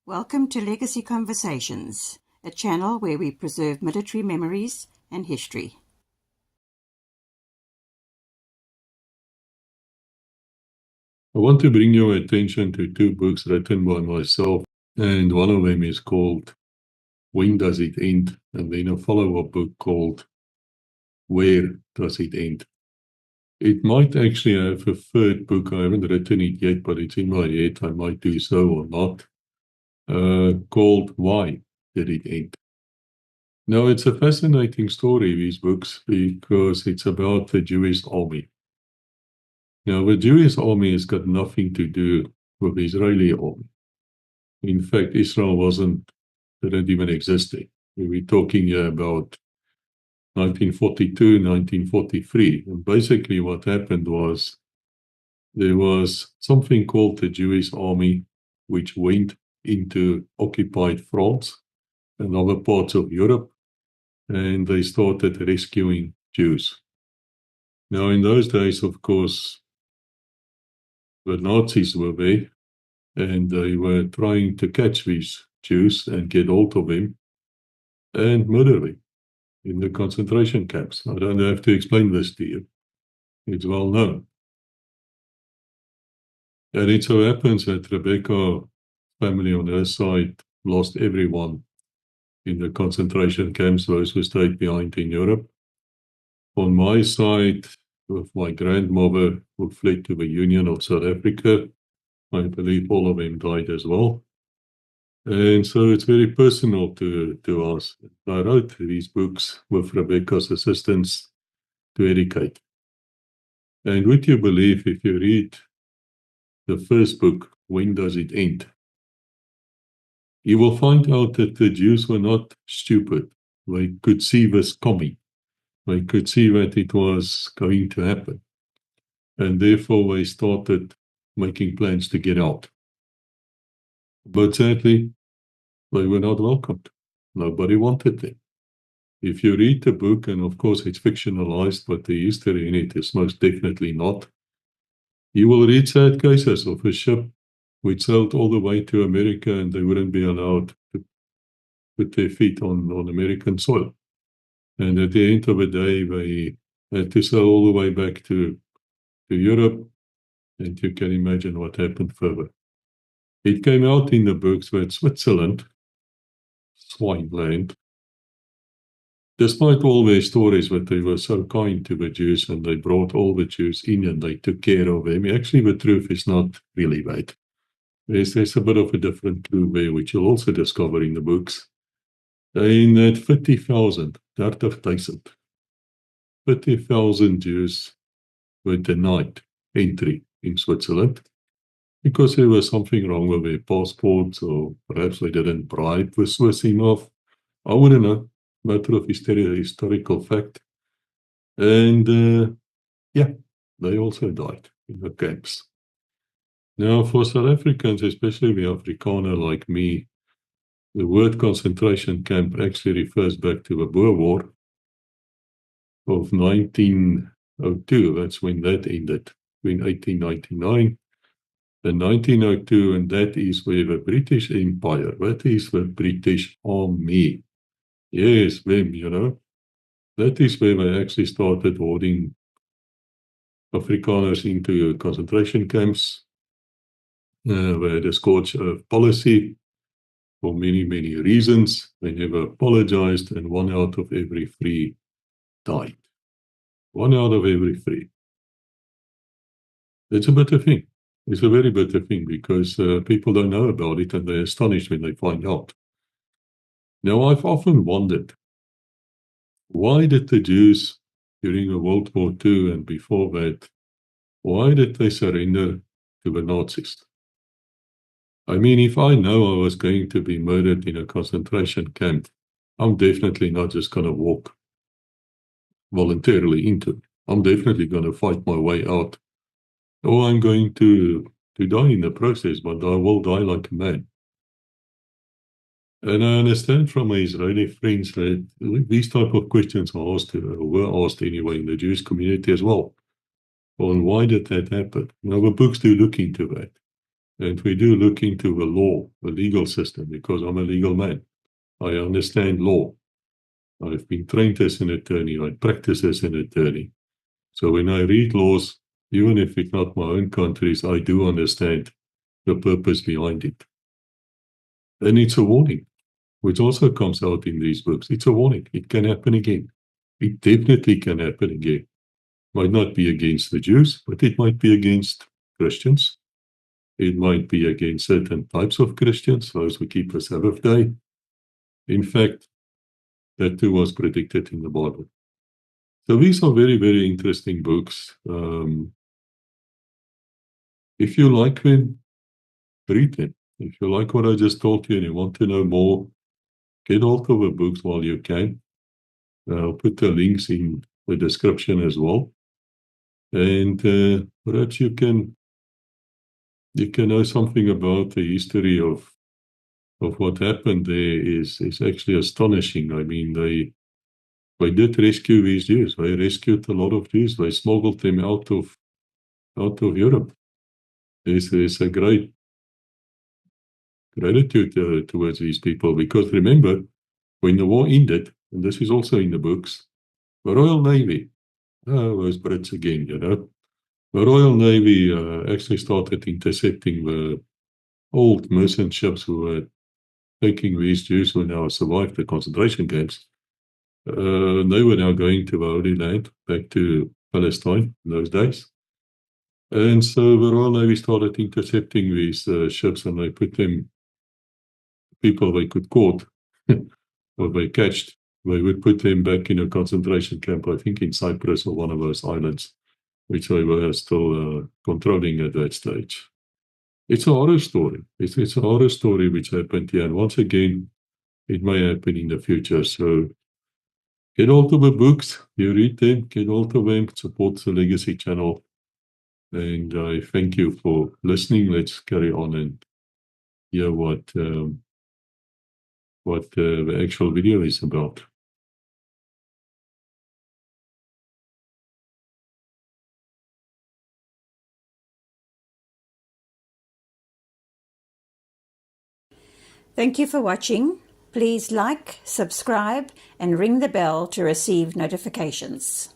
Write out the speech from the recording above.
Welcome to Legacy Conversations, a channel where we preserve military memories and history. I want to bring your attention to two books written by myself, and one of them is called When Does It End? And then a follow-up book called Where Does It End? It might actually have a third book. I haven't written it yet, but it's in my head. I might do so or not. Called Why Did It End? Now, it's a fascinating story, these books, because it's about the Jewish army. Now, the Jewish army has got nothing to do with the Israeli army. In fact, Israel didn't even exist. We were talking here about 1942, 1943. And basically what happened was there was something called the Jewish army, which went into occupied France and other parts of Europe, and they started rescuing Jews. Now, in those days, of course, the Nazis were there, and they were trying to catch these Jews and get hold of them and murder them in the concentration camps. I don't have to explain this to you. It's well known. And it so happens that Rebecca's family on her side lost everyone in the concentration camps, those who stayed behind in Europe. On my side, with my grandmother who fled to the Union of South Africa, I believe all of them died as well. And so it's very personal to us. I wrote these books with Rebecca's assistance to educate. And would you believe, if you read the first book, When Does It End? You will find out that the Jews were not stupid. They could see this coming. They could see that it was going to happen. And therefore they started making plans to get out. But sadly, they were not welcomed. Nobody wanted them. If you read the book, and of course it's fictionalized, but the history in it is most definitely not, you will read sad cases of a ship which sailed all the way to America and they wouldn't be allowed to put their feet on American soil. And at the end of the day, they had to sail all the way back to Europe, and you can imagine what happened further. It came out in the books that Switzerland, Swineland, despite all their stories that they were so kind to the Jews and they brought all the Jews in and they took care of them, actually the truth is not really that. There's a bit of a different clue there, which you'll also discover in the books. In that 50,000, 30,000 Jews were denied entry in Switzerland because there was something wrong with their passports, or perhaps they didn't bribe the Swiss enough. I wouldn't know. Matter of historical fact. And they also died in the camps. Now, for South Africans, especially the Afrikaner like me, the word concentration camp actually refers back to the Boer War of 1902. That's when that ended, in 1899 and 1902, and that is where the British Empire, that is the British Army, yes, them, that is where they actually started hoarding Afrikaners into concentration camps. They had a scorch policy for many, many reasons. They never apologized, and 1 out of every 3 died. 1 out of every 3. It's a bitter thing. It's a very bitter thing because people don't know about it and they're astonished when they find out. Now, I've often wondered, why did the Jews during World War II and before that, why did they surrender to the Nazis? I mean, if I know I was going to be murdered in a concentration camp, I'm definitely not just going to walk voluntarily into it. I'm definitely going to fight my way out. Or I'm going to die in the process, but I will die like a man. And I understand from my Israeli friends that these type of questions are asked, were asked anyway in the Jewish community as well. On why did that happen? Now, the books do look into that. And we do look into the law, the legal system, because I'm a legal man. I understand law. I've been trained as an attorney. I practice as an attorney. So when I read laws, even if it's not my own countries, I do understand the purpose behind it. And it's a warning, which also comes out in these books. It's a warning. It can happen again. It definitely can happen again. Might not be against the Jews, but it might be against Christians. It might be against certain types of Christians, those who keep the Sabbath day. In fact, that too was predicted in the Bible. So these are very, very interesting books. If you like them, read them. If you like what I just told you and you want to know more, get hold of the books while you can. I'll put the links in the description as well. And perhaps you can know something about the history of what happened there is actually astonishing. I mean, they did rescue these Jews. They rescued a lot of Jews. They smuggled them out of Europe. There's a great gratitude towards these people, because remember, when the war ended, and this is also in the books, the Royal Navy, those Brits again, the Royal Navy actually started intercepting the old merchant ships who were taking these Jews who now survived the concentration camps. They were now going to the Holy Land, back to Palestine in those days. And so the Royal Navy started intercepting these ships, and they put them, people they could caught or they catched, they would put them back in a concentration camp, I think in Cyprus or one of those islands, which they were still controlling at that stage. It's a horror story. It's a horror story which happened here. And once again, it may happen in the future. So get hold of the books, you read them, get hold of them, support the Legacy channel. And I thank you for listening. Let's carry on and hear what the actual video is about. Thank you for watching. Please like, subscribe, and ring the bell to receive notifications.